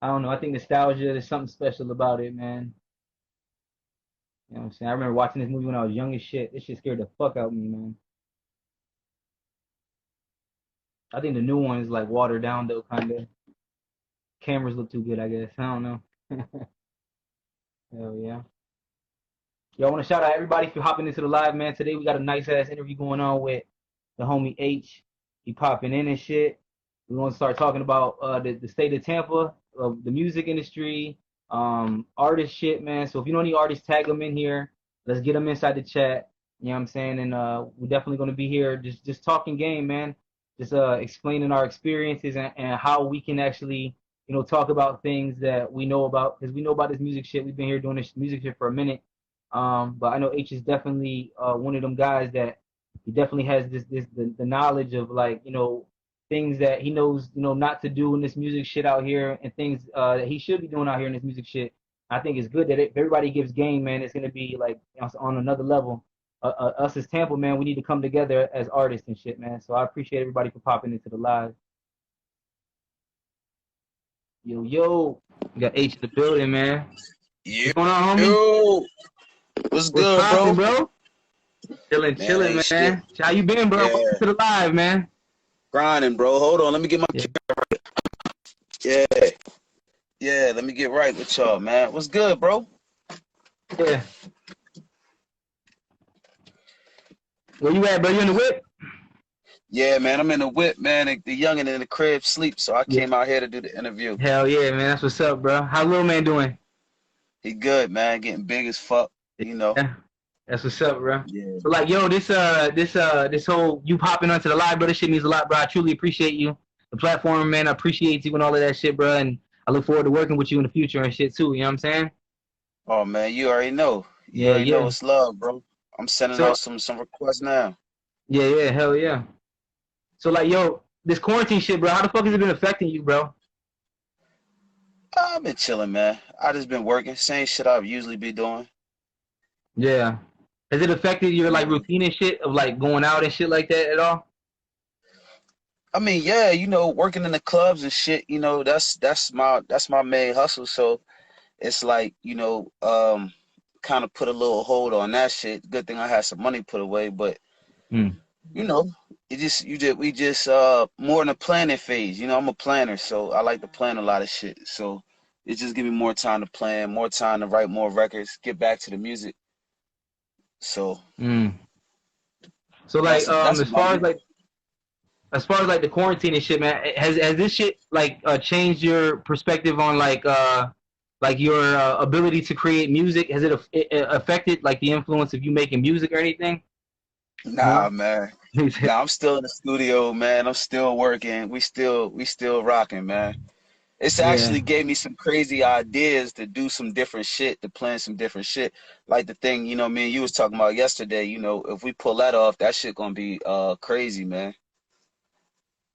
I don't know. I think nostalgia, there's something special about it, man. You know what I'm saying? I remember watching this movie when I was young as shit. This shit scared the fuck out of me, man. I think the new one is like watered down though, kind of. Cameras look too good, I guess. I don't know. Hell yeah. Yo, I want to shout out everybody for hopping into the live, man. Today we got a nice ass interview going on with the homie H. He popping in and shit. We want to start talking about the state of Tampa, the music industry, artist shit, man. So if you know any artists, tag them in here. Let's get them inside the chat. You know what I'm saying? And we're definitely going to be here just talking game, man. Just explaining our experiences and how we can actually, talk about things that we know about, because we know about this music shit. We've been here doing this music shit for a minute. But I know H is definitely one of them guys that he definitely has the knowledge of, like, things that he knows, not to do in this music shit out here, and things that he should be doing out here in this music shit. I think it's good that if everybody gives game, man, it's gonna be like on another level. Us as Tampa, man, we need to come together as artists and shit, man. So I appreciate everybody for popping into the live. Yo, we got H in the building, man. Yeah. What's going on, homie? Yo, what's good, poppin', bro? Chilling, man. How you been, bro? Yeah. Welcome to the live, man. Grinding, bro. Hold on, let me get my camera right. Yeah, let me get right with y'all, man. What's good, bro? Yeah. Where you at, bro? You in the whip? Yeah, man, I'm in the whip, man. The youngin' in the crib sleep, so I came out here to do the interview. Hell yeah, man. That's what's up, bro. How little man doing? He good, man. Getting big as fuck, Yeah. That's what's up, bro. Yeah. So like, yo, this whole you popping onto the live, bro, this shit means a lot, bro. I truly appreciate you. The platform, man, I appreciate you and all of that shit, bro. And I look forward to working with you in the future and shit too. You know what I'm saying? Oh man, you already know. You already know it's love, bro. I'm sending out some requests now. Yeah, hell yeah. So like, yo, this quarantine shit, bro, how the fuck has it been affecting you, bro? I've been chilling, man. I just been working, same shit I've usually be doing. Yeah. Has it affected your like routine and shit of like going out and shit like that at all? I mean, yeah, working in the clubs and shit, that's my main hustle. So it's like, kind of put a little hold on that shit. Good thing I had some money put away, but we just more in the planning phase. I'm a planner, so I like to plan a lot of shit. So it just give me more time to plan, more time to write more records, get back to the music. So So like as far as like the quarantine and shit, man, has this shit like changed your perspective on like your ability to create music? Has it affected like the influence of you making music or anything? Nah, man. Nah, I'm still in the studio, man. I'm still working. We still rocking, man. It's actually gave me some crazy ideas to do some different shit, to plan some different shit. Like the thing, me and you was talking about yesterday, if we pull that off, that shit gonna be crazy, man.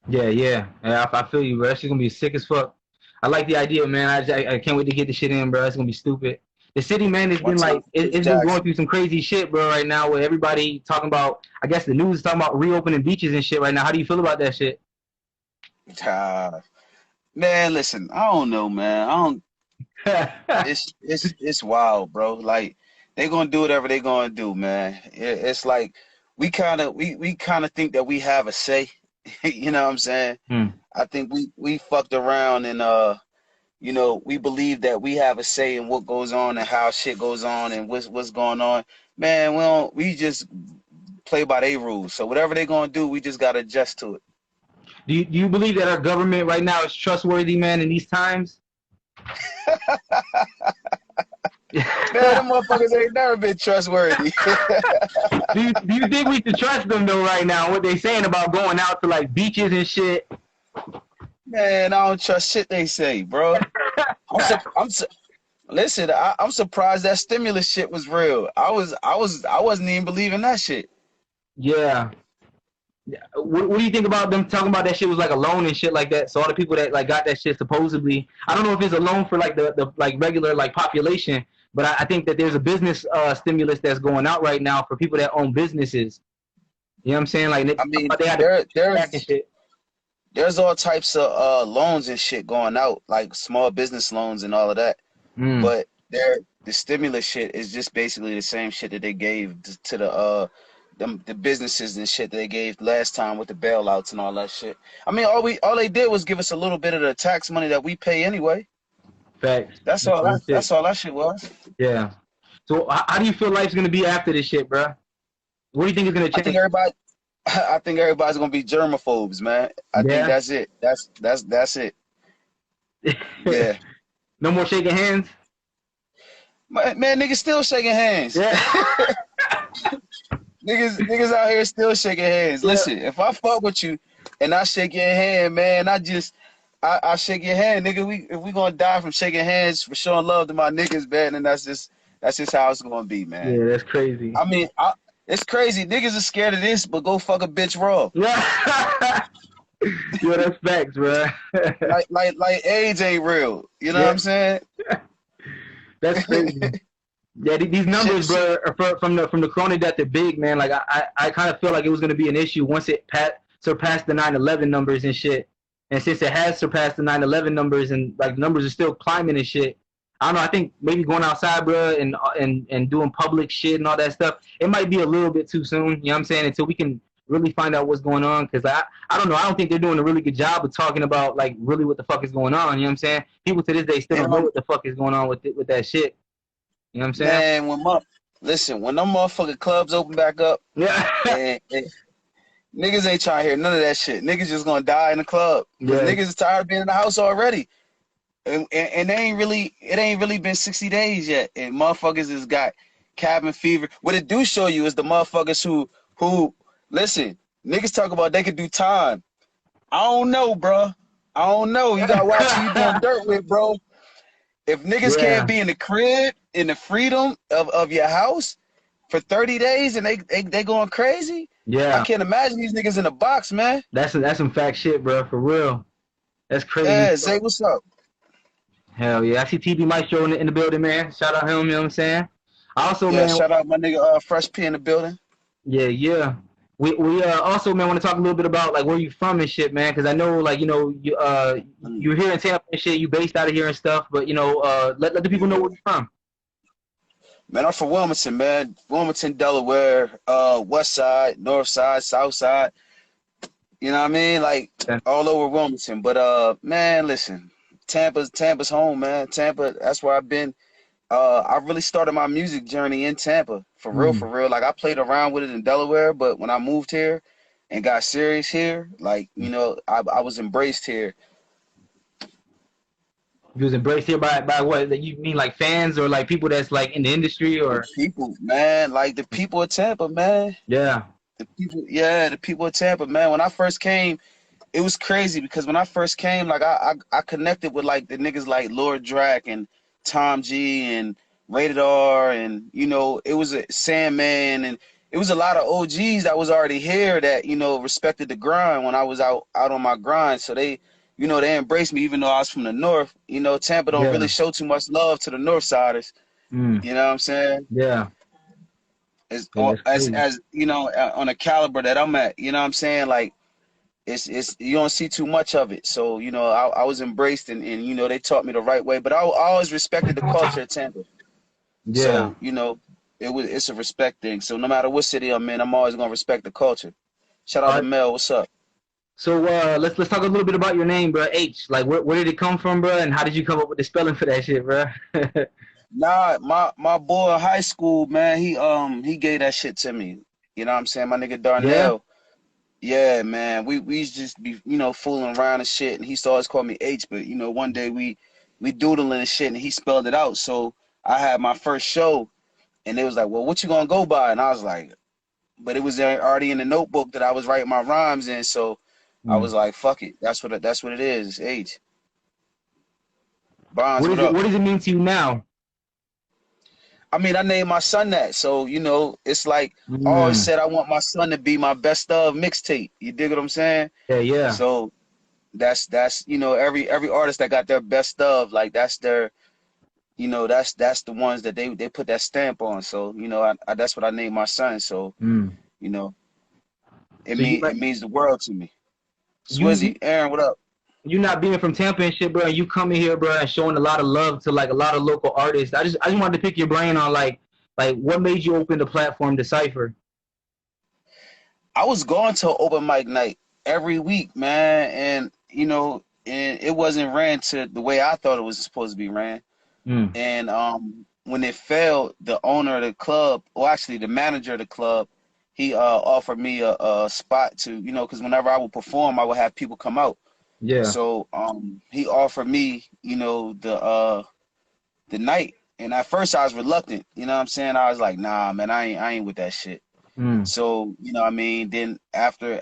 Yeah, I feel you, bro. That shit's gonna be sick as fuck. I like the idea, man. I can't wait to get the shit in, bro. It's gonna be stupid. The city, man, has been like it's been going through some crazy shit, bro, right now. With everybody talking about, I guess the news is talking about reopening beaches and shit right now. How do you feel about that shit? Man, listen, I don't know, man. It's wild, bro. Like they gonna do whatever they gonna do, man. It's like we kind of think that we have a say. You know what I'm saying? I think we fucked around and we believe that we have a say in what goes on and how shit goes on and what's going on. Man, we just play by their rules. So whatever they gonna do, we just gotta adjust to it. Do you believe that our government right now is trustworthy, man, in these times? Man, them motherfuckers ain't never been trustworthy. do you think we should trust them though right now? What they saying about going out to like beaches and shit? Man, I don't trust shit they say, bro. Listen, I'm surprised that stimulus shit was real. I wasn't even believing that shit. Yeah. What do you think about them talking about that shit was like a loan and shit like that? So all the people that like got that shit supposedly, I don't know if it's a loan for like the like regular like population, but I think that there's a business stimulus that's going out right now for people that own businesses. You know what I'm saying? Like, I mean, they had to back and shit. there's all types of loans and shit going out, like small business loans and all of that. But the stimulus shit is just basically the same shit that they gave to the businesses and shit that they gave last time with the bailouts and all that shit. I mean, all they did was give us a little bit of the tax money that we pay anyway. Facts. That's all that shit was. Yeah. So how do you feel life's gonna be after this shit, bro? What do you think is gonna change? I think everybody's gonna be germaphobes, man. I think that's it. That's it. Yeah. No more shaking hands? Man, niggas still shaking hands. Yeah. niggas out here still shaking hands. Listen, if I fuck with you and I shake your hand, man, I shake your hand, nigga. If we gonna die from shaking hands for showing love to my niggas, man, and that's just how it's gonna be, man. Yeah, that's crazy. I mean, it's crazy. Niggas are scared of this, but go fuck a bitch raw. Yeah. Yeah, that's facts, bro. like AIDS ain't real. You know what I'm saying? That's crazy. Yeah, these numbers, bro, from the corona death are big, man. Like I kind of feel like it was gonna be an issue once it surpassed the 9/11 numbers and shit. And since it has surpassed the 9/11 numbers and like numbers are still climbing and shit, I don't know. I think maybe going outside, bro, and doing public shit and all that stuff, it might be a little bit too soon. You know what I'm saying? Until we can really find out what's going on, because I don't know. I don't think they're doing a really good job of talking about like really what the fuck is going on. You know what I'm saying? People to this day still don't know what the fuck is going on with that shit. You know what I'm saying? Man, when them motherfucking clubs open back up, yeah, niggas ain't trying to hear none of that shit. Niggas just gonna die in the club. Yeah. Niggas is tired of being in the house it ain't really been 60 days yet, and motherfuckers has got cabin fever. What it do show you is the motherfuckers who listen. Niggas talk about they could do time. I don't know, bro. I don't know. You gotta watch who you doing dirt with, bro. If niggas can't be in the crib, in the freedom of your house for 30 days and they going crazy, I can't imagine these niggas in a box, man. That's some fact shit, bro, for real. That's crazy. Yeah, Zay, what's up? Hell yeah. I see TB Maestro in the building, man. Shout out him, you know what I'm saying? Also, man, shout out my nigga Fresh P in the building. Yeah. We also, man, want to talk a little bit about like where you from and shit, man, because I know like, you know, you're here in Tampa and shit, you based out of here and stuff, but you know, let the people know where you're from. Man, I'm from Wilmington, man. Wilmington, Delaware, west side, north side, south side. You know what I mean? Like all over Wilmington. But man, listen, Tampa's home, man. Tampa, that's where I've been. I really started my music journey in Tampa, for real. Like I played around with it in Delaware, but when I moved here and got serious here, like, you know, I was embraced here. You was embraced here by what? You mean like fans or like people that's like in the industry or people, man? Like the people of Tampa, man. Yeah. The people of Tampa, man. When I first came, it was crazy because when I first came, like I connected with like the niggas like Lord Drac and Tom G and Rated R, and you know, it was a Sandman, and it was a lot of OGs that was already here that, you know, respected the grind when I was out on my grind. So they, you know, they embraced me even though I was from the north. You know, Tampa don't really show too much love to the north siders. You know what I'm saying? Yeah. As you know, on a caliber that I'm at, you know what I'm saying? Like it's you don't see too much of it. So, you know, I was embraced and you know, they taught me the right way. But I always respected the culture of Tampa. Yeah. So, you know, it's a respect thing. So no matter what city I'm in, I'm always gonna respect the culture. Shout out to Mel, what's up? So let's talk a little bit about your name, bro. H. Like where did it come from, bro? And how did you come up with the spelling for that shit, bro? Nah, my boy in high school, man, he gave that shit to me. You know what I'm saying? My nigga Darnell. Yeah, man. We used to just be, you know, fooling around and shit, and he used to always call me H, but you know, one day we doodling and shit and he spelled it out. So I had my first show and they was like, well, what you gonna go by? And I was like, but it was already in the notebook that I was writing my rhymes in, so I was like, fuck it. That's what it is. It's H. Bonds, what does it mean to you now? I mean, I named my son that, so you know, it's like I always said I want my son to be my best of mixtape. You dig what I'm saying? Yeah. So that's you know, every artist that got their best of, like that's their, you know, that's the ones that they put that stamp on. So you know, I that's what I named my son. So you know, it means the world to me. you Swizzy, Aaron, what up? you not being from Tampa and shit, bro, and you coming here, bro, and showing a lot of love to like a lot of local artists. I just wanted to pick your brain on like what made you open the platform to Cypher? I was going to open mic night every week, man, and and it wasn't ran to the way I thought it was supposed to be ran. Mm. And when it failed, the owner of the club, or actually the manager of the club, he offered me a spot to, because whenever I would perform, I would have people come out. Yeah. So he offered me, the night. And at first I was reluctant, you know what I'm saying? I was like, nah, man, I ain't with that shit. Mm. So, what I mean? Then after,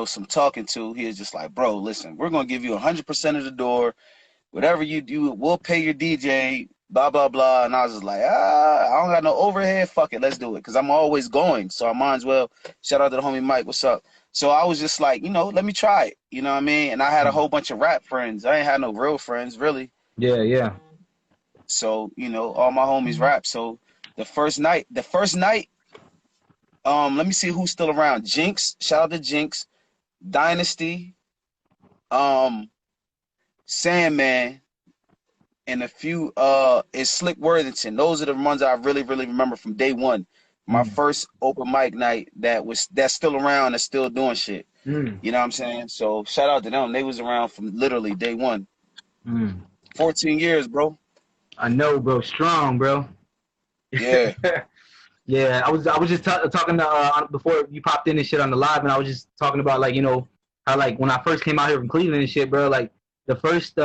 some talking to, he was just like, bro, listen, we're gonna give you 100% of the door. Whatever you do, we'll pay your DJ, blah, blah, blah. And I was just like, I don't got no overhead. Fuck it, let's do it. Because I'm always going. So I might as well. Shout out to the homie Mike. What's up? So I was just like, let me try it. You know what I mean? And I had a whole bunch of rap friends. I ain't had no real friends, really. Yeah, yeah. So, all my homies rap. So the first night, let me see who's still around. Jinx, shout out to Jinx, Dynasty, Sandman, and a few is Slick Worthington. Those are the ones I really, really remember from day one. My first open mic night that's still around, that's still doing shit. Mm. You know what I'm saying? So shout out to them. They was around from literally day one. Mm. 14 years, bro. I know, bro. Strong, bro. Yeah. Yeah, I was just talking to before you popped in and shit on the live, and I was just talking about like how like when I first came out here from Cleveland and shit, bro. Like the first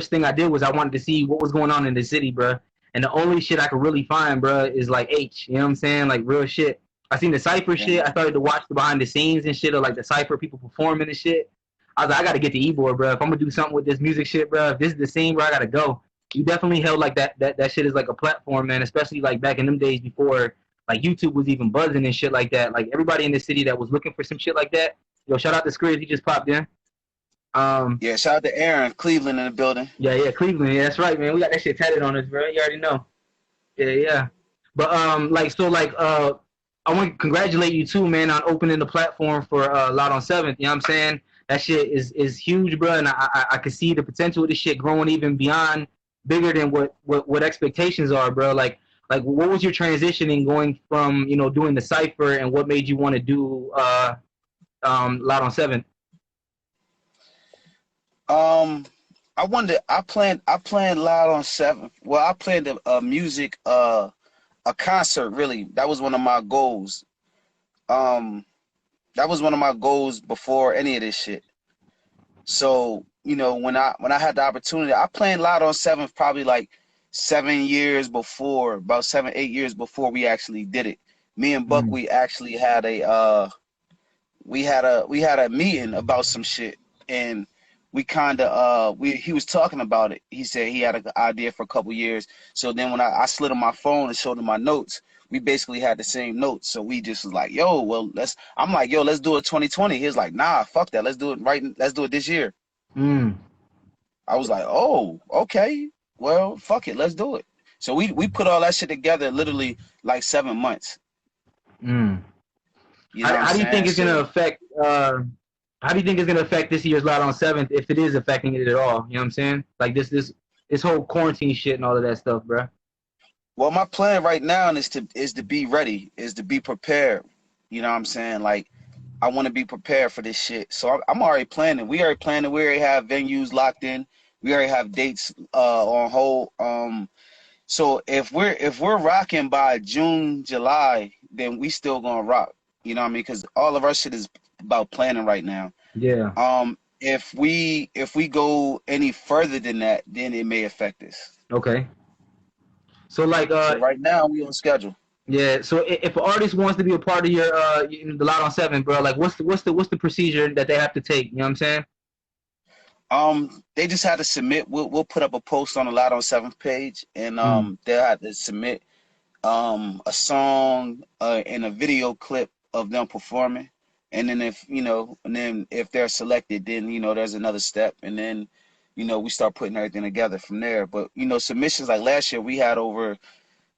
thing I did was I wanted to see what was going on in the city, bro. And the only shit I could really find, bro, is like H. You know what I'm saying? Like real shit. I seen the Cypher shit. I started to watch the behind the scenes and shit of like the Cypher people performing and shit. I was like, I gotta get the E-board, bro. If I'm gonna do something with this music shit, bro, if this is the scene, bro, I gotta go. You definitely held like that shit is like a platform, man. Especially like back in them days before like YouTube was even buzzing and shit like that. Like everybody in the city that was looking for some shit like that. Yo, shout out to Skriz, he just popped in. Yeah, shout out to Aaron, Cleveland in the building. Yeah, Cleveland. Yeah, that's right, man. We got that shit tatted on us, bro. You already know. Yeah. But I want to congratulate you too, man, on opening the platform for Loud on Seventh. You know what I'm saying? That shit is huge, bro, and I can see the potential of this shit growing even beyond bigger than what expectations are, bro. Like what was your transitioning going from doing the cipher, and what made you want to do Loud on Seventh? I planned Loud on Seventh. Well, I planned a music a concert, really. That was one of my goals. That was one of my goals before any of this shit. So, when I had the opportunity, I planned Loud on Seventh probably like 7 years before, about 7, 8 years before we actually did it. Me and Buck, we actually had we had a meeting about some shit, and we kind of he was talking about it. He said he had an idea for a couple years. So then when I slid on my phone and showed him my notes, we basically had the same notes. So we just was like, yo, well, I'm like, yo, let's do it 2020. He was like, nah, fuck that. Let's do it this year. I was like, oh, okay. Well, fuck it. Let's do it. So we put all that shit together literally like 7 months. You know How do you think it's gonna affect how do you think it's gonna affect this year's Loud on Seventh, if it is affecting it at all? You know what I'm saying? Like this whole quarantine shit and all of that stuff, bro. Well, my plan right now is to be ready, is to be prepared. You know what I'm saying? Like, I want to be prepared for this shit. So I'm already planning. We already planning. We already have venues locked in. We already have dates on hold. So if we're rocking by June, July, then we still gonna rock. You know what I mean? Because all of our shit is about planning right now. Yeah. If we go any further than that, then it may affect us. Okay. So like So right now we on schedule. yeah. So if an artist wants to be a part of your the Loud on Seven, bro, like what's the procedure that they have to take? You know what I'm saying? They just had to submit. We'll put up a post on the Loud on Seventh page, and they'll have to submit a song and a video clip of them performing. And then if they're selected, then there's another step, and then we start putting everything together from there. But submissions, like last year we had over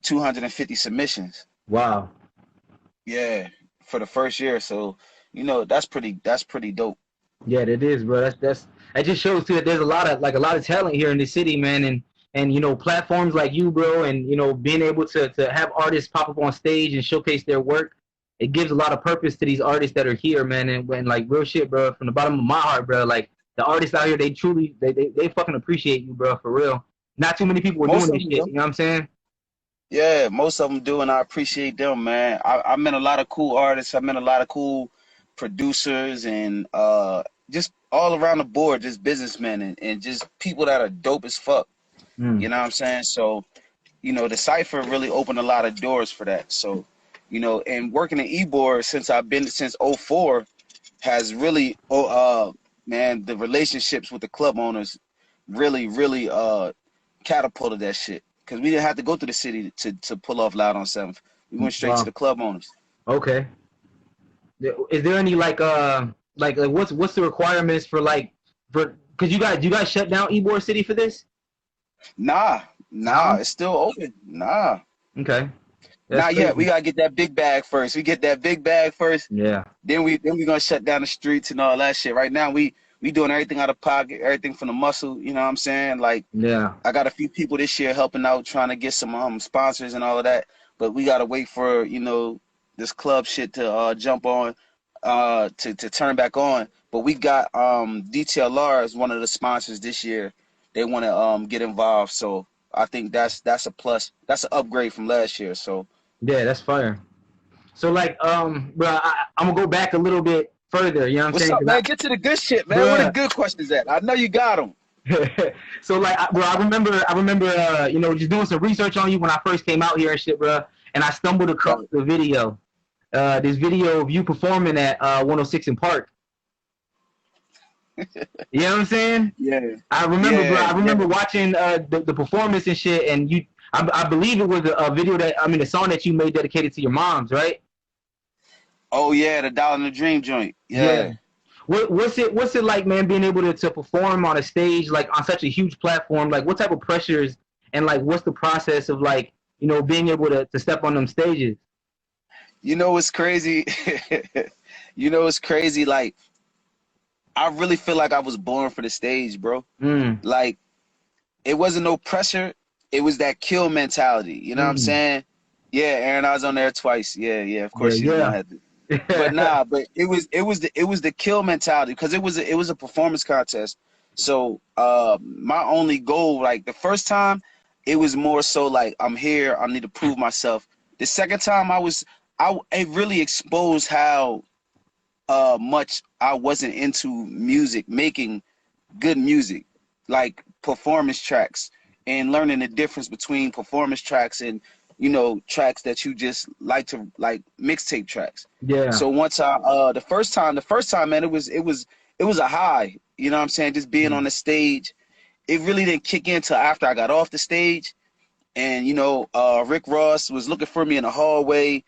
250 submissions. Wow. Yeah, for the first year. So that's pretty dope. Yeah, it is, bro. That just shows too that there's a lot of talent here in the city, man, and you know platforms like you, bro, and you know being able to have artists pop up on stage and showcase their work, it gives a lot of purpose to these artists that are here, man. And when like real shit, bro, from the bottom of my heart, bro, like the artists out here, they truly they fucking appreciate you, bro, for real. Not too many people are doing Most of this them shit. do. You know what I'm saying? Yeah, most of them do, and I appreciate them, man. I met a lot of cool artists. I met a lot of cool producers and just all around the board, just businessmen and just people that are dope as fuck. Mm. You know what I'm saying? So, you know, the Cypher really opened a lot of doors for that. So, you know, and working at Ebor since I've been since '04 has really, man, the relationships with the club owners really catapulted that shit. Because we didn't have to go through the city to pull off Loud on 7th. We went straight to Wow. the club owners. Okay. Is there any like what's the requirements for like for because you guys shut down Ybor City for this? Nah, No. it's still open. Nah. Okay. That's Not yet. We crazy. gotta get that big bag first. We get that big bag first, Yeah. then we gonna shut down the streets and all that shit. Right now we doing everything out of pocket, everything from the muscle, you know what I'm saying? Like Yeah. I got a few people this year helping out, trying to get some sponsors and all of that. But we gotta wait for this club shit to jump on, to turn back on. But we got DTLR as one of the sponsors this year. They want to get involved, so I think that's a plus. That's an upgrade from last year. So Yeah, that's fire. So like bro, I'm gonna go back a little bit further, you know what I'm what's saying? up, 'Cause man? Get to the good shit, man. Where the bro, good questions at? I know you got them. so like bro, I remember you know just doing some research on you when I first came out here and shit, bro, and I stumbled across Right. the video. This video of you performing at 106 in Park. You know what I'm saying? Yeah, I remember, bro. yeah, I yeah. remember watching the performance and shit, and you. I believe it was a video that I mean, a song that you made dedicated to your moms, right? Oh yeah, the Dollar in the Dream joint. Yeah. Yeah. What's it like, man, being able to perform on a stage like on such a huge platform? Like, what type of pressures and like what's the process of like you know being able to step on them stages? You know what's crazy? You know what's crazy? Like, I really feel like I was born for the stage, bro. Mm, Like, it wasn't no pressure. It was that kill mentality. You know what I'm mm. saying? Yeah, Aaron, I was on there twice. Yeah. Of Yeah, course she's gonna yeah, have to. But nah, but it was the kill mentality because it was a performance contest. So my only goal, like the first time, it was more so like I'm here. I need to prove myself. The second time, it really exposed how much I wasn't into music, making good music, like performance tracks, and learning the difference between performance tracks and tracks that you just like to like mixtape tracks. yeah. So once the first time, man, it was a high. You know what I'm saying? Just being on Mm, the stage. It really didn't kick in till after I got off the stage, and Rick Ross was looking for me in the hallway.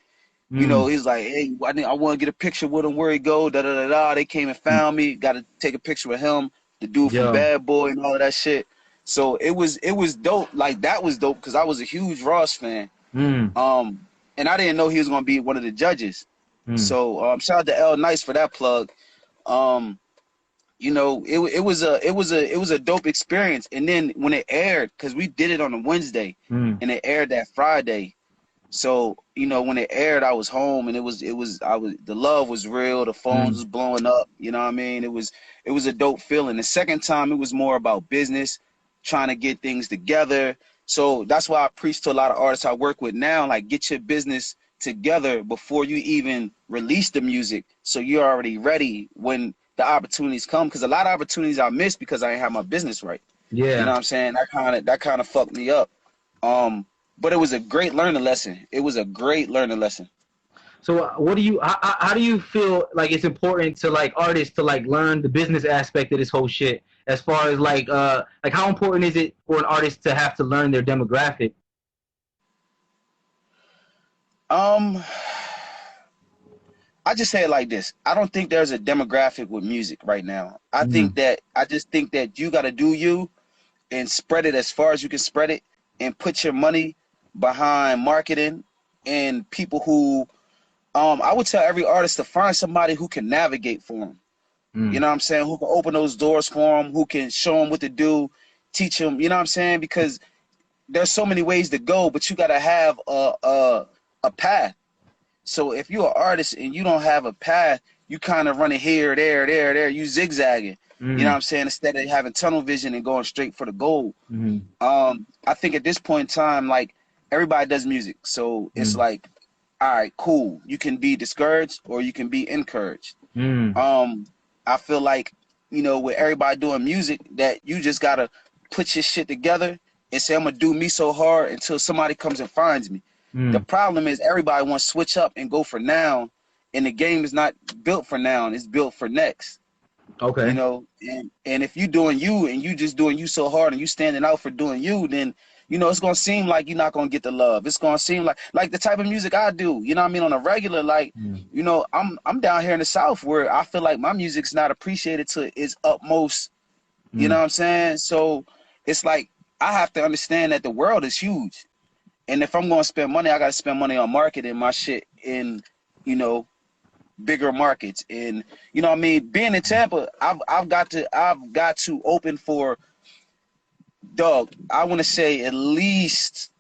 mm, He's like, hey, I want to get a picture with him. Where he go? Da da da da. They came and mm. found me. Got to take a picture with him, the dude from Yo. Bad Boy and all of that shit. So it was dope. Like that was dope because I was a huge Ross fan. Mm, And I didn't know he was gonna be one of the judges. mm, So shout out to L Nice for that plug. Um, it was a dope experience. And then when it aired, because we did it on a Wednesday, mm, and it aired that Friday. So, when it aired, I was home and the love was real. The phones mm. was blowing up. You know what I mean? It was a dope feeling. The second time, it was more about business, trying to get things together. So that's why I preach to a lot of artists I work with now, like get your business together before you even release the music. So you're already ready when the opportunities come. Cause a lot of opportunities I missed because I didn't have my business right. You know Yeah. what I'm saying? That kind of fucked me up. Um, but it was a great learning lesson. It was a great learning lesson. So what do you how do you feel like it's important to like artists to like learn the business aspect of this whole shit as far as like how important is it for an artist to have to learn their demographic? Um, I just say it like this. I don't think there's a demographic with music right now. Mm, I just think that you got to do you and spread it as far as you can spread it and put your money behind marketing and people who I would tell every artist to find somebody who can navigate for them. You know what I'm saying? Who can open those doors for them, who can show them what to do, teach them, you know what I'm saying? Because there's so many ways to go, but you got to have a path. So if you're an artist and you don't have a path, you kind of running here, there, you zigzagging. You know what I'm saying? Instead of having tunnel vision and going straight for the goal. I think at this point in time, like, everybody does music. So it's like, all right, cool. You can be discouraged or you can be encouraged. I feel like, you know, with everybody doing music, that you just got to put your shit together and say, I'm going to do me so hard until somebody comes and finds me. The problem is everybody wants to switch up and go for now, and the game is not built for now, it's built for next. Okay. You know, and if you doing you and you just doing you so hard and you standing out for doing you, then, you know, it's going to seem like you're not going to get the love. It's going to seem like the type of music I do, you know what I mean, on a regular, like, you know, I'm down here in the South where I feel like my music's not appreciated to its utmost, you know what I'm saying? So it's like, I have to understand that the world is huge. And if I'm going to spend money, I got to spend money on marketing my shit in, you know, bigger markets. And, you know what I mean? Being in Tampa, I've got to open for, dog, I want to say at least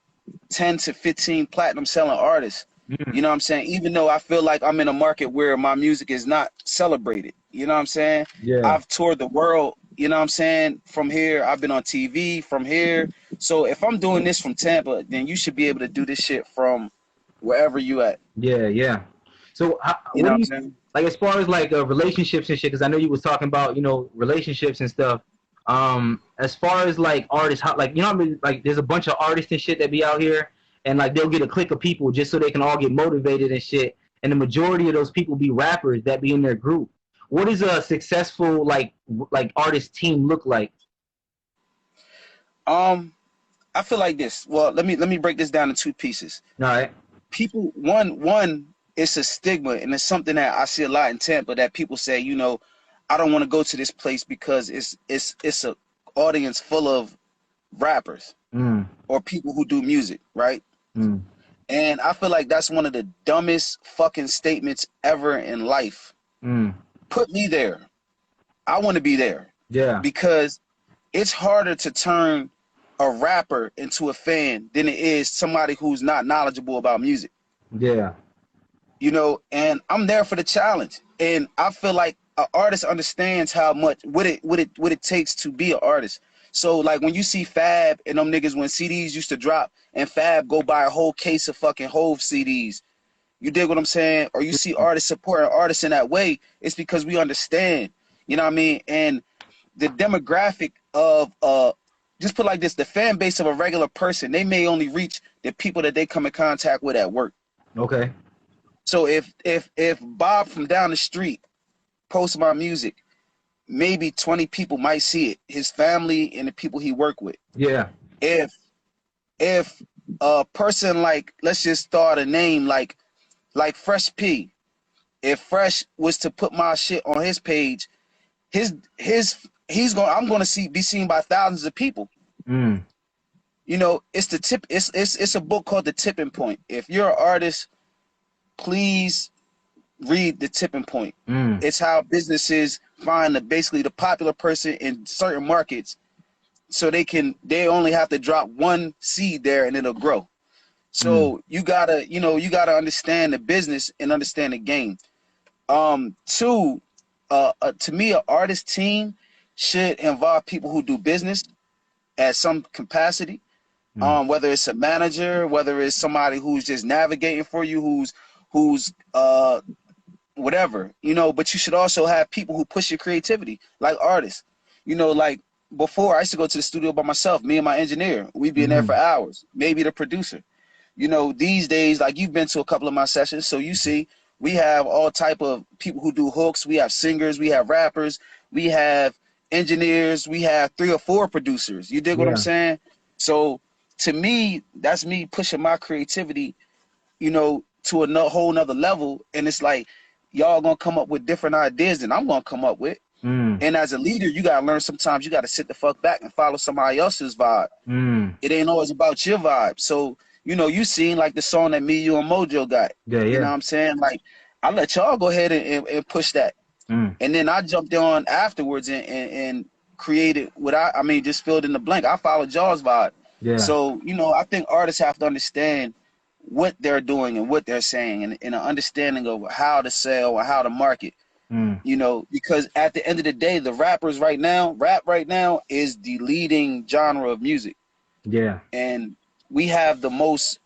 10 to 15 platinum selling artists. You know what I'm saying? Even though I feel like I'm in a market where my music is not celebrated. You know what I'm saying? Yeah. I've toured the world, you know what I'm saying? From here, I've been on TV from here. So if I'm doing this from Tampa, then you should be able to do this shit from wherever you at. Yeah, yeah. So you know what I'm saying? Like, as far as like relationships and shit, because I know you was talking about, you know, relationships and stuff. As far as like artists, how, like, you know what I mean? Like, there's a bunch of artists and shit that be out here, and like they'll get a clique of people just so they can all get motivated and shit. And the majority of those people be rappers that be in their group. What does a successful like artist team look like? I feel like this. Well, let me break this down in two pieces. All right. People, one, it's a stigma, and it's something that I see a lot in Tampa, that people say, you know, I don't want to go to this place because it's a audience full of rappers or people who do music, right? And I feel like that's one of the dumbest fucking statements ever in life. Put me there. I want to be there. Yeah. Because it's harder to turn a rapper into a fan than it is somebody who's not knowledgeable about music. Yeah. You know, and I'm there for the challenge. And I feel like an artist understands how much what it takes to be an artist. So like when you see Fab and them niggas, when CDs used to drop and Fab go buy a whole case of fucking Hove CDs, you dig what I'm saying? Or you see artists supporting artists in that way, it's because we understand, you know what I mean? And the demographic of just put like this, the fan base of a regular person, they may only reach the people that they come in contact with at work. Okay. So if Bob from down the street posts my music, maybe 20 people might see it, his family and the people he work with. Yeah. If a person like, let's just start a name like Fresh P, if Fresh was to put my shit on his page, I'm gonna be seen by thousands of people. You know, it's the tip. It's a book called The Tipping Point. If you're an artist, please read The Tipping Point. It's how businesses find basically the popular person in certain markets, so they only have to drop one seed there and it'll grow. So you gotta understand the business and understand the game. Two, to me, an artist team should involve people who do business at some capacity. Whether it's a manager, whether it's somebody who's just navigating for you, who's whatever, you know, but you should also have people who push your creativity, like artists. You know, like before I used to go to the studio by myself, me and my engineer, we'd be in there for hours, maybe the producer. You know, these days, like you've been to a couple of my sessions, so you see, we have all type of people who do hooks. We have singers, we have rappers, we have engineers, we have 3 or 4 producers. You dig what I'm saying? So to me, that's me pushing my creativity, you know, to a whole nother level. And it's like, y'all gonna come up with different ideas than I'm gonna come up with. And as a leader, you gotta learn sometimes you gotta sit the fuck back and follow somebody else's vibe. It ain't always about your vibe. So, you know, you seen like the song that me, you, and Mojo got. Yeah, yeah. You know what I'm saying? Like, I let y'all go ahead and push that. Mm. And then I jumped on afterwards and created what I mean, just filled in the blank. I followed Jaws vibe. Yeah. So, you know, I think artists have to understand what they're doing and what they're saying, and an understanding of how to sell or how to market. Mm. You know, because at the end of the day, the rap right now is the leading genre of music. Yeah. And we have the most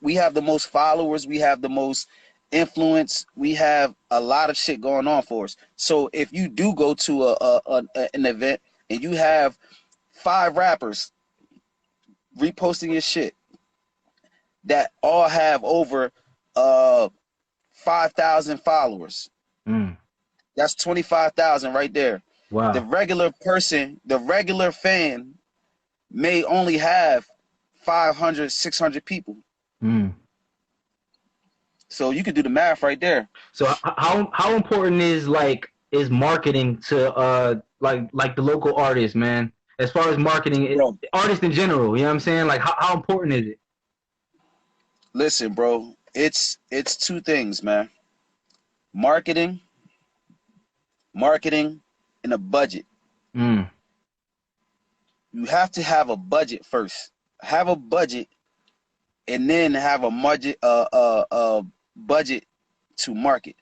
followers, we have the most influence, we have a lot of shit going on for us. So if you do go to an event and you have 5 rappers reposting your shit that all have over 5,000 followers, Mm. that's 25,000 right there. Wow. The regular person, the regular fan may only have 500, 600 people. Mm. So you could do the math right there. So how important is marketing to like the local artists, man? As far as marketing, artists in general, you know what I'm saying? Like how important is it? Listen, bro, it's 2 things, man. Marketing, and a budget. Mm. You have to have a budget first. Have a budget, and then have a budget to market.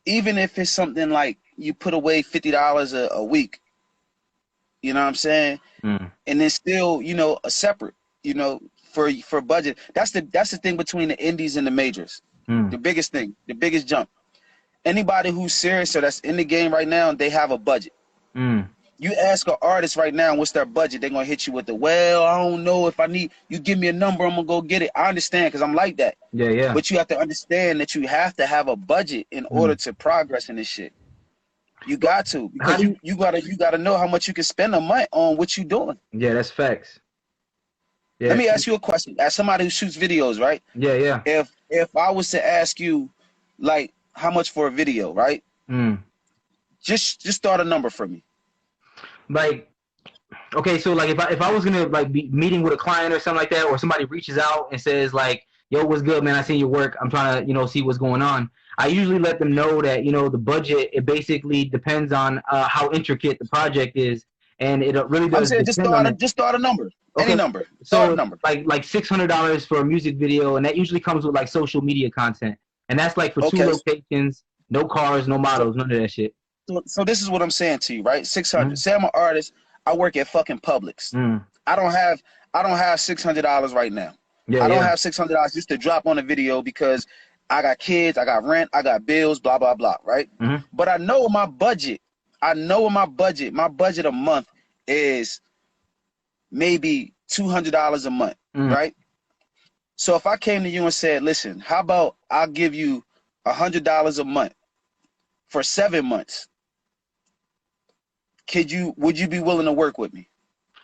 Even if it's something like you put away $50 a week, you know what I'm saying, Mm. and then still, you know, a separate, you know, for budget. That's the thing between the indies and the majors. Mm. The biggest thing, the biggest jump. Anybody who's serious or that's in the game right now, they have a budget. Mm. You ask an artist right now what's their budget, they're gonna hit you with the, well, I don't know, if I need you give me a number, I'm gonna go get it. I understand, because I'm like that. Yeah, yeah. But you have to understand that you have to have a budget in order to progress in this shit. You got to, because you gotta know how much you can spend a month on what you're doing. Yeah, that's facts. Yeah. Let me ask you a question. As somebody who shoots videos, right? Yeah, yeah. If I was to ask you, like, how much for a video, right? Mm. Just start a number for me. Like, okay, so like if I was gonna like be meeting with a client or something like that, or somebody reaches out and says like, yo, what's good, man? I seen your work. I'm trying to, you know, see what's going on. I usually let them know that, you know, the budget, it basically depends on how intricate the project is, and it really does. I'm saying just start a number. Okay. Any number. Start a number. Like $600 for a music video, and that usually comes with like social media content, and that's like for 2 locations, no cars, no models, none of that shit. So this is what I'm saying to you, right? 600. Say I'm an artist. I work at fucking Publix. I don't have $600 right now. I don't have $600 just to drop on a video because I got kids, I got rent, I got bills, blah blah blah, right? But I know my budget. My budget a month is maybe $200 a month, right? So if I came to you and said, listen, how about I'll give you $100 a month for 7 months? Would you be willing to work with me?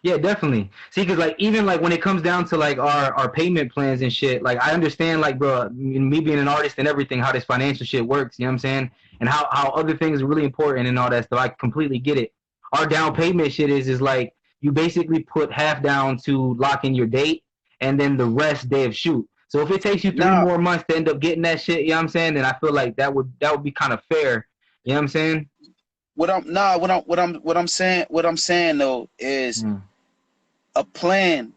Yeah, definitely. See, because like even like when it comes down to like our payment plans and shit, like I understand like, bro, me being an artist and everything, how this financial shit works, you know what I'm saying? And how other things are really important and all that stuff. I completely get it. Our down payment shit is like you basically put half down to lock in your date and then the rest day of shoot. So if it takes you 3 more months to end up getting that shit, you know what I'm saying? Then I feel like that would be kind of fair. You know what I'm saying? What I'm saying though is a plan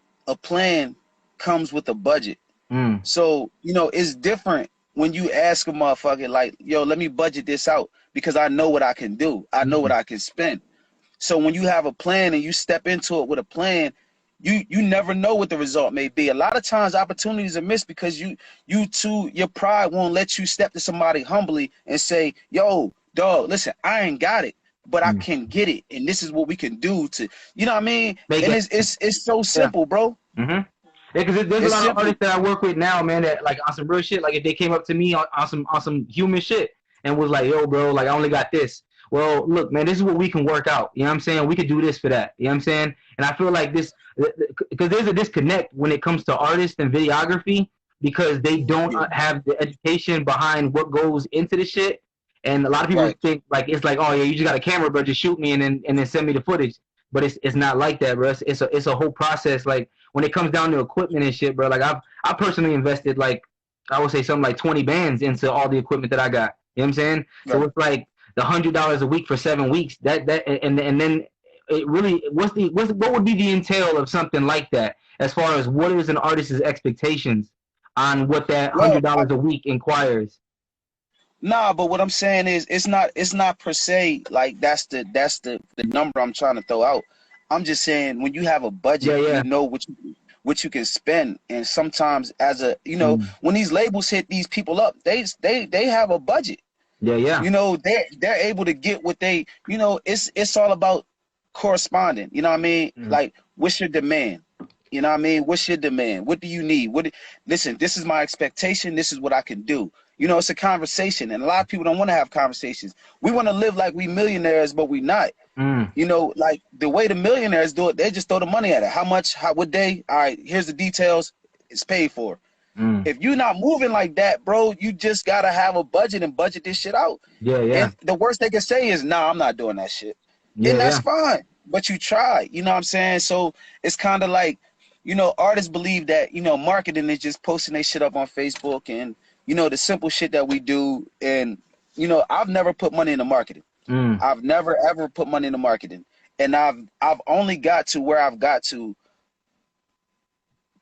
comes with a budget. So, you know, it's different when you ask a motherfucker like, yo, let me budget this out because I know what I can do. I know what I can spend. So when you have a plan and you step into it with a plan, you never know what the result may be. A lot of times opportunities are missed because your pride won't let you step to somebody humbly and say, yo, dog, listen, I ain't got it, but I can get it, and this is what we can do to, you know what I mean? And it's so simple, bro. Yeah, because there's a lot of artists that I work with now, man, that like on some real shit, like if they came up to me on some human shit and was like, yo, bro, like I only got this. Well, look, man, this is what we can work out. You know what I'm saying? We could do this for that. You know what I'm saying? And I feel like this, because there's a disconnect when it comes to artists and videography, because they don't have the education behind what goes into the shit. And a lot of people think like it's like, oh yeah, you just got a camera, bro, just shoot me and then send me the footage. But it's not like that, bro. It's a whole process. Like when it comes down to equipment and shit, bro. Like I personally invested like I would say something like 20 bands into all the equipment that I got. You know what I'm saying? Right. So it's like the $100 a week for 7 weeks. And then it really what would be the entail of something like that as far as what is an artist's expectations on what that Well, $100 a week inquires? nah, but what I'm saying is it's not per se like that's the number I'm trying to throw out. I'm just saying when you have a Yeah, budget, you yeah. know what you can spend, and sometimes as a Mm. when these labels hit these people up, they have a budget. Yeah, yeah. They're able to get what they it's all about corresponding. You know what I mean? Mm. Like, what's your demand? You know what I mean? What's your demand? What do you need? Listen, this is my expectation. This is what I can do. It's a conversation, and a lot of people don't want to have conversations. We want to live like we millionaires, but we not. Mm. Like the way the millionaires do it, they just throw the money at it. How much? What day? All right, here's the details. It's paid for. Mm. If you're not moving like that, bro, you just gotta have a budget and budget this shit out. Yeah, yeah. And the worst they can say is, "Nah, I'm not doing that shit," Yeah, and that's yeah. fine. But you try. You know what I'm saying? So it's kind of like, artists believe that marketing is just posting their shit up on Facebook and the simple shit that we do. And I've never put money into marketing. Mm. I've never ever put money into marketing, and I've only got to where I've got to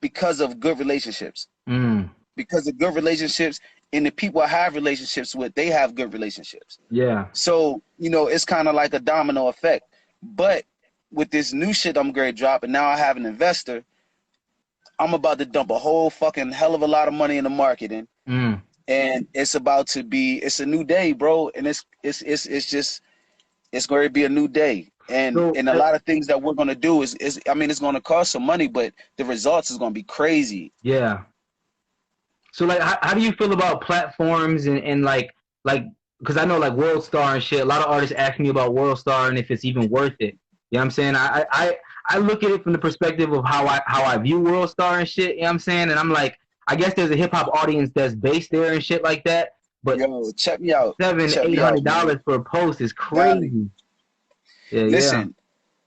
because of good relationships. Mm. Because of good relationships, and the people I have relationships with, they have good relationships. Yeah. So, it's kind of like a domino effect. But with this new shit I'm going to drop, and now I have an investor, I'm about to dump a whole fucking hell of a lot of money into marketing. Mm. And it's a new day, bro. And it's going to be a new day. And So, a lot of things that we're going to do is it's going to cost some money, but the results is going to be crazy. yeah. So like, how do you feel about platforms and like because I know like World Star and shit. A lot of artists ask me about World Star and if it's even worth it. You know what I'm saying? I look at it from the perspective of how I view World Star and shit. You know what I'm saying? And I'm like, I guess there's a hip hop audience that's based there and shit like that. But Yo, check me out. $700, Check me out, man. $800 for a post is Got it. crazy. Yeah, yeah, Listen,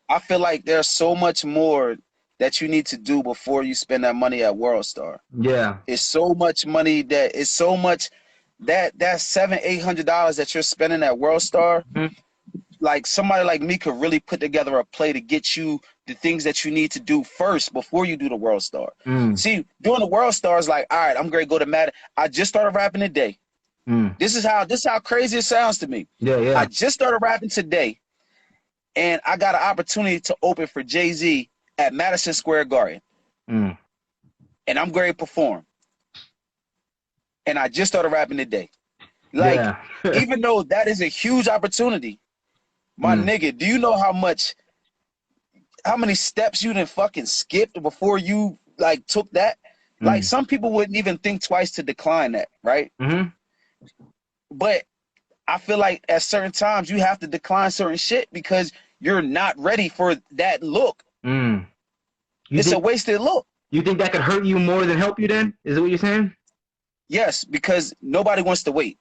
I feel like there's so much more that you need to do before you spend that money at World Star. yeah. It's so much money that it's so much that $700-800 that you're spending at World Star. Mm-hmm. Like somebody like me could really put together a play to get you the things that you need to do first before you do the World Star. Mm. See, doing the World Star is like, all right, I'm going to go to Madden. I just started rapping today. Mm. This is how crazy it sounds to me. Yeah, yeah. I just started rapping today, and I got an opportunity to open for Jay-Z at Madison Square Garden. Mm. And I'm going to perform. And I just started rapping today. Like, yeah. even though that is a huge opportunity, my nigga, do you know how many steps you done fucking skipped before you like took that? Like, some people wouldn't even think twice to decline that, right? Mm-hmm. But I feel like at certain times you have to decline certain shit because you're not ready for that look. Mm. It's a wasted look. You think that could hurt you more than help you then? Is that what you're saying? Yes, because nobody wants to wait.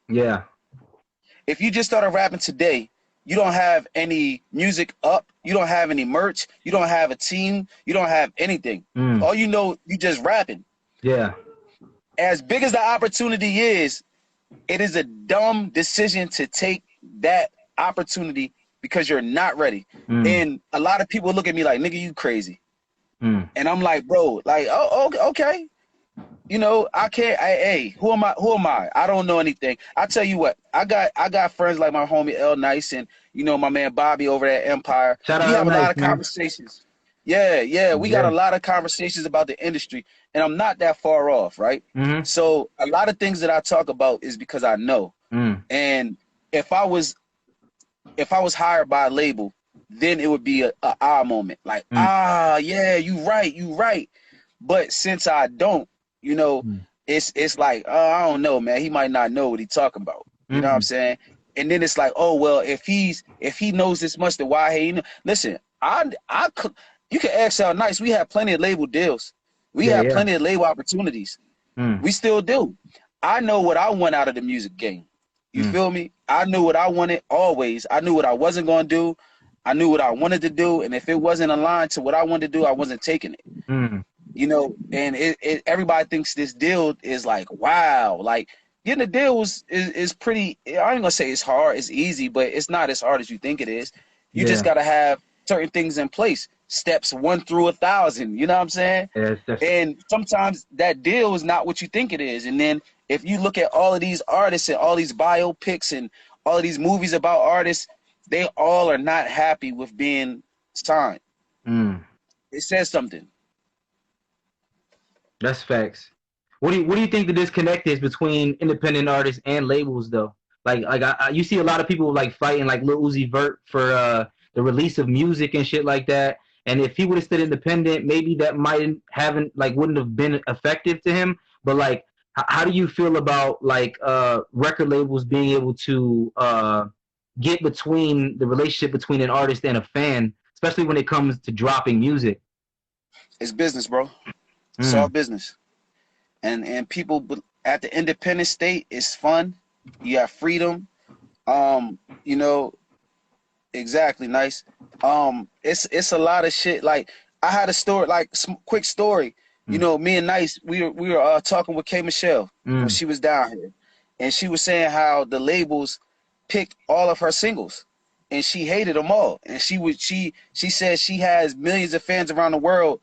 Yeah. If you just started rapping today, you don't have any music up, you don't have any merch, you don't have a team, you don't have anything. All you know, you just rapping. Yeah. As big as the opportunity is, it is a dumb decision to take that opportunity because you're not ready. And a lot of people look at me like, nigga, you crazy. And I'm like, bro, like, oh, okay. I can't. Hey, who am I? I don't know anything. I tell you what, I got friends like my homie L Nice and my man Bobby over at Empire. Shout out We have a Nice, lot of man. conversations. Yeah, we got a lot of conversations about the industry, and I'm not that far off, right? Mm-hmm. So a lot of things that I talk about is because I know. And if I was hired by a label, then it would be a ah moment, like yeah, you right. But since I don't, it's like, I don't know, man. He might not know what he's talking about. You know what I'm saying? And then it's like, oh well, if he knows this much, then why he? Listen, I could. You can ask how nice. We have plenty of label deals. We have plenty of label opportunities. We still do. I know what I want out of the music game. You feel me? I knew what I wanted always. I knew what I wasn't going to do. I knew what I wanted to do. And if it wasn't aligned to what I wanted to do, I wasn't taking it. And everybody thinks this deal is like, wow. Like, getting a deal is pretty. I ain't gonna say it's hard, it's easy, but it's not as hard as you think it is. You just Yeah. gotta have certain things in place. Steps 1 through 1,000. You know what I'm saying? Yeah, And sometimes that deal is not what you think it is. And then if you look at all of these artists and all these biopics and all of these movies about artists, they all are not happy with being signed. It says something. that's facts. What do you think the disconnect is between independent artists and labels though? Like you see a lot of people like fighting like Lil Uzi Vert for the release of music and shit like that. And if he would have stayed independent, maybe that wouldn't have been effective to him. But like, how do you feel about like record labels being able to get between the relationship between an artist and a fan, especially when it comes to dropping music? It's business, bro. It's all business. And people at the independent state, it's fun. You have freedom. You know, exactly, nice. It's a lot of shit. Like I had a story, like quick story. You know, me and Nice, we were talking with K Michelle when she was down here, and she was saying how the labels picked all of her singles, and she hated them all. And she said she has millions of fans around the world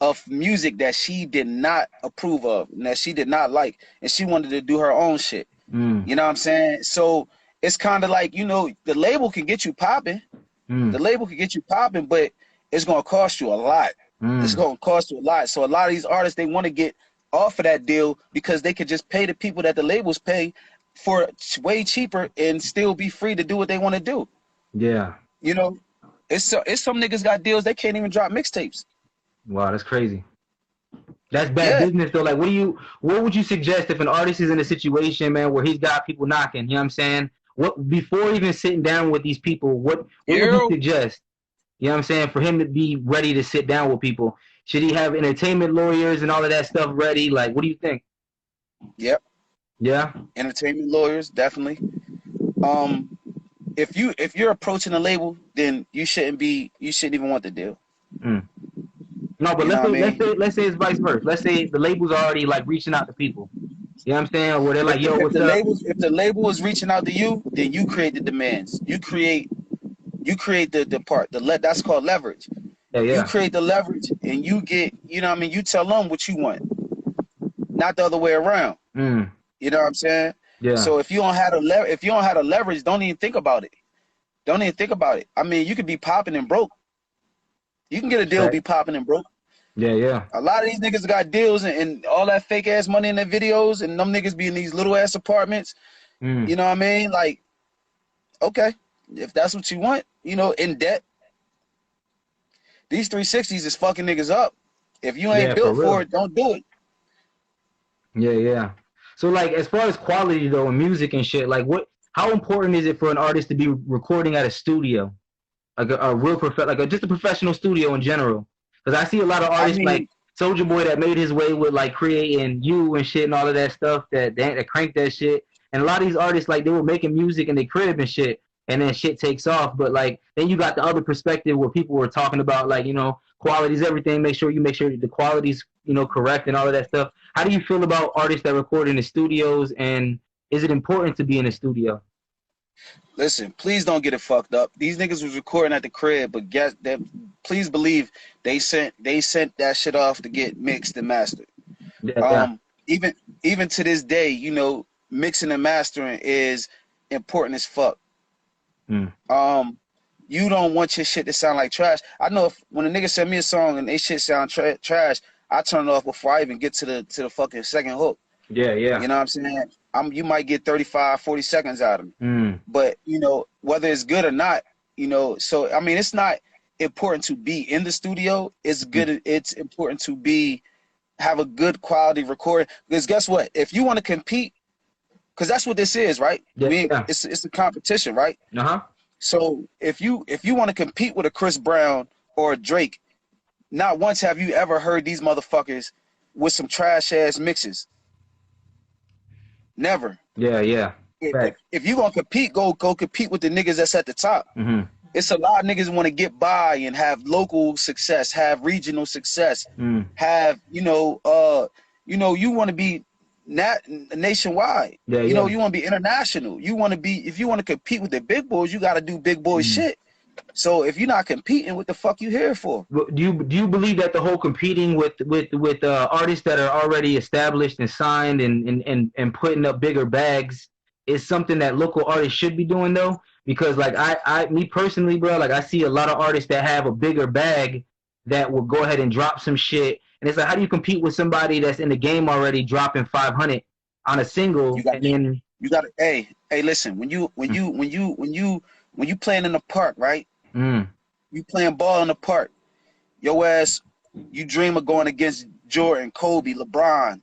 of music that she did not approve of and that she did not like, and she wanted to do her own shit. You know what I'm saying? So it's kind of like, you know, the label can get you popping. The label can get you popping, but it's going to cost you a lot. It's going to cost you a lot. So a lot of these artists, they want to get off of that deal because they could just pay the people that the labels pay for way cheaper and still be free to do what they want to do. Yeah. You know, it's some niggas got deals, they can't even drop mixtapes. Wow, that's crazy. That's bad business though. Like, what would you suggest if an artist is in a situation, man, where he's got people knocking? You know what I'm saying? What before even sitting down with these people, what would you suggest? You know what I'm saying? For him to be ready to sit down with people, should he have entertainment lawyers and all of that stuff ready? Like, what do you think? Yep. Yeah. Entertainment lawyers, definitely. If you're approaching a label, then you shouldn't even want the deal. No, but let's say it's vice versa. Let's say the label's already like reaching out to people. You know what I'm saying? Where they're like, yo, what's up? If the label is reaching out to you, then you create the demands. You create the part. That's called leverage. Yeah. You create the leverage and you get, you know what I mean? You tell them what you want. Not the other way around. You know what I'm saying? Yeah. So if you don't have the leverage, don't even think about it. Don't even think about it. I mean, you could be popping and broke. You can get a deal, be popping and broke. Yeah. A lot of these niggas got deals and all that fake ass money in their videos, and them niggas be in these little ass apartments. You know what I mean? Like, okay, if that's what you want, you know, in debt. These 360s is fucking niggas up. If you ain't built for it, don't do it. Yeah. So like, as far as quality though, in music and shit, like how important is it for an artist to be recording at a studio? Like a real just a professional studio in general. Because I see a lot of artists like Soulja Boy that made his way with like creating You and shit and all of that stuff that cranked that shit. And a lot of these artists, like, they were making music in their crib and shit, and then shit takes off. But like, then you got the other perspective where people were talking about like, you know, quality's everything. Make sure the quality's, you know, correct and all of that stuff. How do you feel about artists that record in the studios, and is it important to be in a studio? Listen, please don't get it fucked up. These niggas was recording at the crib, but please believe they sent that shit off to get mixed and mastered. Yeah. Even to this day, you know, mixing and mastering is important as fuck. You don't want your shit to sound like trash. I know when a nigga send me a song and they shit sound trash, I turn it off before I even get to the fucking second hook. Yeah. You know what I'm saying? You might get 35, 40 seconds out of me. But, you know, whether it's good or not, you know, so, I mean, it's not important to be in the studio. It's good. It's important to have a good quality recording. Because guess what? If you want to compete, because that's what this is, right? Yeah. It's a competition, right? Uh-huh. So if you want to compete with a Chris Brown or a Drake, not once have you ever heard these motherfuckers with some trash ass mixes. Never. Yeah. If you gonna compete, go compete with the niggas that's at the top. It's a lot of niggas want to get by and have local success, have regional success, have you want to be nationwide. Yeah, You know, yeah. you want to be international. You want to be, if you want to compete with the big boys, you got to do big boy shit. So if you're not competing, what the fuck you here for? Do you believe that the whole competing with artists that are already established and signed and putting up bigger bags is something that local artists should be doing though? Because like me personally, bro, like I see a lot of artists that have a bigger bag that will go ahead and drop some shit, and it's like, how do you compete with somebody that's in the game already dropping 500 on a single, and then You got to, hey, listen, when you playing in the park, right? You playing ball in the park. Your ass, you dream of going against Jordan, Kobe, LeBron.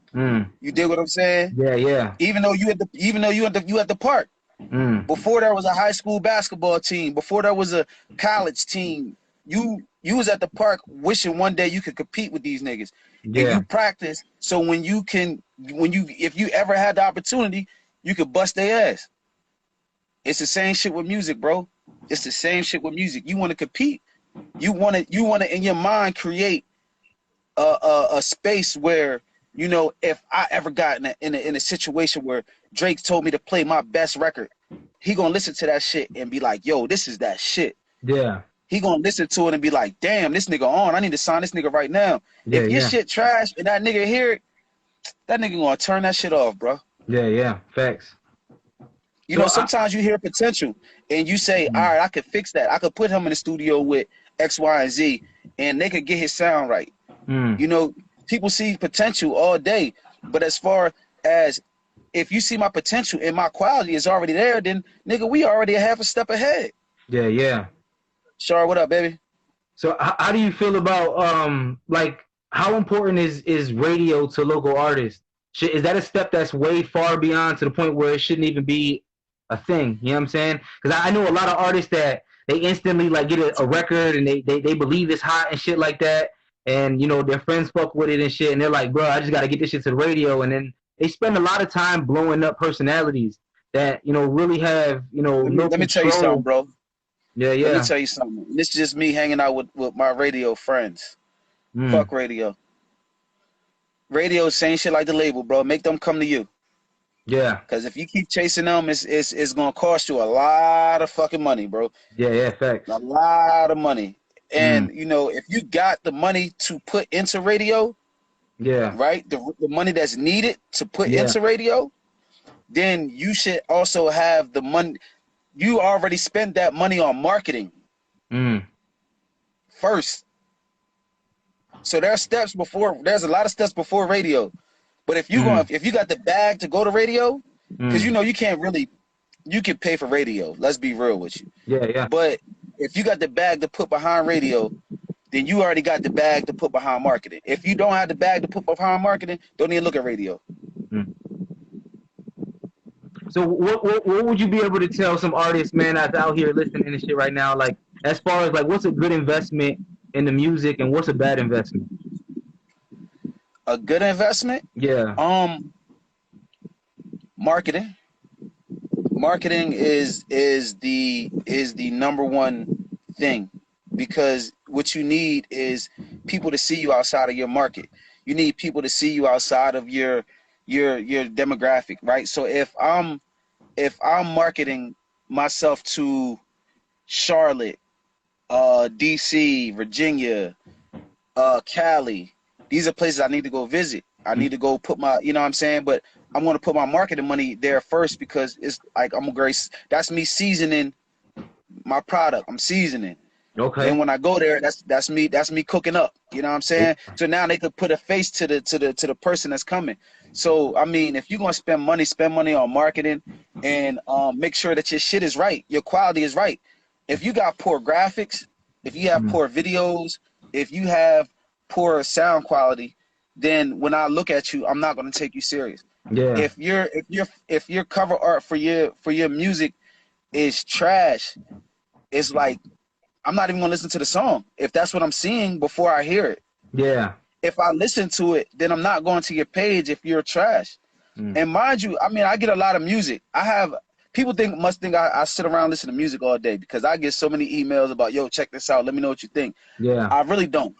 You dig what I'm saying? Yeah, yeah. Even though you at the park. Before there was a high school basketball team, before there was a college team, you was at the park wishing one day you could compete with these niggas. Yeah. And you practice so if you ever had the opportunity, you could bust their ass. It's the same shit with music, bro. It's the same shit with music. You want to compete. You want to in your mind create a space where, you know, if I ever got in a situation where Drake told me to play my best record, he gonna listen to that shit and be like, yo, this is that shit. Yeah. He gonna listen to it and be like, damn, this nigga on. I need to sign this nigga right now. Yeah, if your shit trash and that nigga hear it, that nigga gonna turn that shit off, bro. Yeah, yeah. Facts. You know, sometimes you hear potential and you say, all right, I could fix that. I could put him in the studio with X, Y, and Z, and they could get his sound right. You know, people see potential all day, but as far as if you see my potential and my quality is already there, then nigga, we already half a step ahead. Yeah, yeah. Shar, what up, baby? So how do you feel about like how important is radio to local artists? Is that a step that's way far beyond to the point where it shouldn't even be a thing? You know what I'm saying? Because I know a lot of artists that they instantly like get a record and they believe it's hot and shit like that, and you know their friends fuck with it and shit, and they're like, bro, I just got to get this shit to the radio, and then they spend a lot of time blowing up personalities that, you know, really have, you know, let me tell you something, bro. Yeah, yeah. Let me tell you something. This is just me hanging out with my radio friends. Fuck radio. Radio saying shit like the label, bro. Make them come to you. Yeah. Because if you keep chasing them, it's gonna cost you a lot of fucking money, bro. Yeah, yeah, facts. A lot of money. And you know, if you got the money to put into radio, yeah, right, the money that's needed to put into radio, then you should also have the money. You already spent that money on marketing first. So there's steps before. There's a lot of steps before radio. But if you if you got the bag to go to radio, because you know you can't really, you can pay for radio. Let's be real with you. Yeah, yeah. But if you got the bag to put behind radio, then you already got the bag to put behind marketing. If you don't have the bag to put behind marketing, don't even look at radio. So what would you be able to tell some artists, man, that's out here listening to this shit right now, like as far as like what's a good investment in the music and what's a bad investment? A good investment? Yeah. Marketing. Marketing is the number one thing, because what you need is people to see you outside of your market. You need people to see you outside of your demographic, right? So if I'm marketing myself to Charlotte, DC, Virginia, Cali, these are places I need to go visit. I need to go put my, you know what I'm saying? But I'm going to put my marketing money there first, because it's like that's me seasoning my product. I'm seasoning. Okay. And when I go there, that's me cooking up. You know what I'm saying? So now they could put a face to the person that's coming. So I mean, if you're gonna spend money on marketing, and make sure that your shit is right, your quality is right. If you got poor graphics, if you have poor videos, if you have poor sound quality, then when I look at you, I'm not gonna take you serious. Yeah. If your cover art for your music is trash, it's like I'm not even gonna listen to the song if that's what I'm seeing before I hear it. Yeah. If I listen to it, then I'm not going to your page if you're trash. And mind you, I mean, I get a lot of music. People must think I sit around listening to music all day, because I get so many emails about, yo, check this out, let me know what you think. Yeah. I really don't.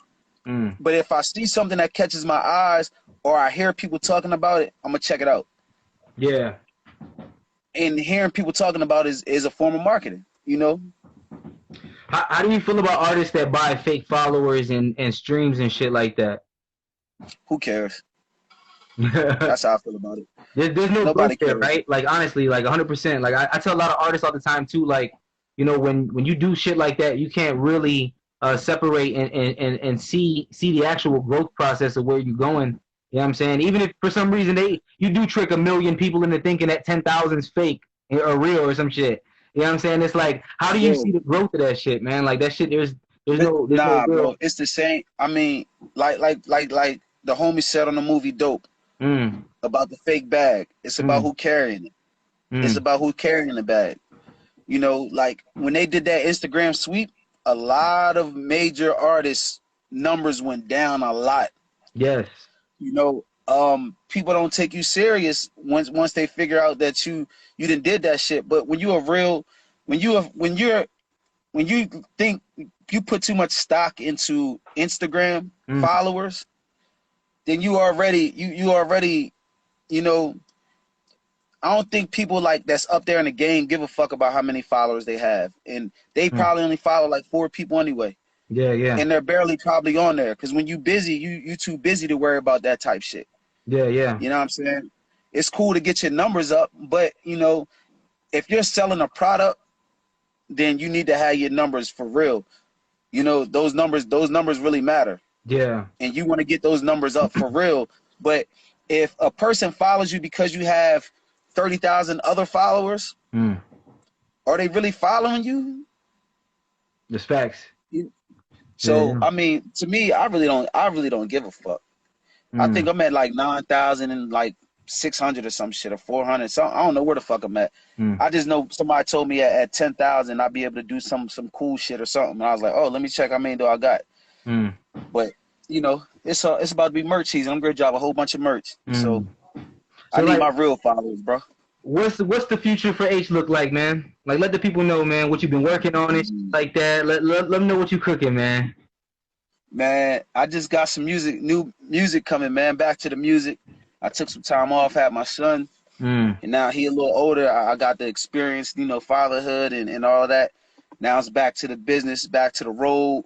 But if I see something that catches my eyes or I hear people talking about it, I'm gonna check it out. Yeah. And hearing people talking about it is a form of marketing, you know? How do you feel about artists that buy fake followers and streams and shit like that? Who cares? That's how I feel about it. There's no Nobody growth there, cares. right? Like, honestly, like 100%. Like, I tell a lot of artists all the time, too, like, you know, when you do shit like that, you can't really separate and see the actual growth process of where you're going. You know what I'm saying? Even if for some reason you do trick 1 million people into thinking that 10,000 is fake or real or some shit. You know what I'm saying? It's like, how do you see the growth of that shit, man? Like, that shit, there's no Nah, real. bro, it's the same. I mean, like the homie said on the movie Dope about the fake bag. It's about who carrying it. It's about who carrying the bag. You know, like when they did that Instagram sweep, a lot of major artists' numbers went down a lot. Yes. You know, people don't take you serious once they figure out that you did that shit. But when you when you think you put too much stock into Instagram followers, then you already, you know, I don't think people like that's up there in the game give a fuck about how many followers they have. And they probably only follow like 4 people anyway. Yeah, yeah. And they're barely probably on there. Because when you busy, you too busy to worry about that type shit. Yeah, yeah. You know what I'm saying? It's cool to get your numbers up, but, you know, if you're selling a product, then you need to have your numbers for real. You know, those numbers really matter. Yeah. And you want to get those numbers up for real. But if a person follows you because you have 30,000 other followers, are they really following you? Just facts. So yeah. I mean, to me, I really don't give a fuck. I think I'm at like 9,000 and like 600 or some shit or 400. So I don't know where the fuck I'm at. I just know somebody told me at 10,000 I'd be able to do some cool shit or something. And I was like, oh, let me check how many do I got. But you know, it's about to be merch season. I'm gonna drop a whole bunch of merch. So I need my real followers, bro. What's the future for H look like, man? Like, let the people know, man, what you've been working on and shit like that. Let them know what you cooking, man. Man, I just got some new music coming, man. Back to the music. I took some time off, had my son, and now he a little older. I got the experience, you know, fatherhood and all of that. Now it's back to the business, back to the road,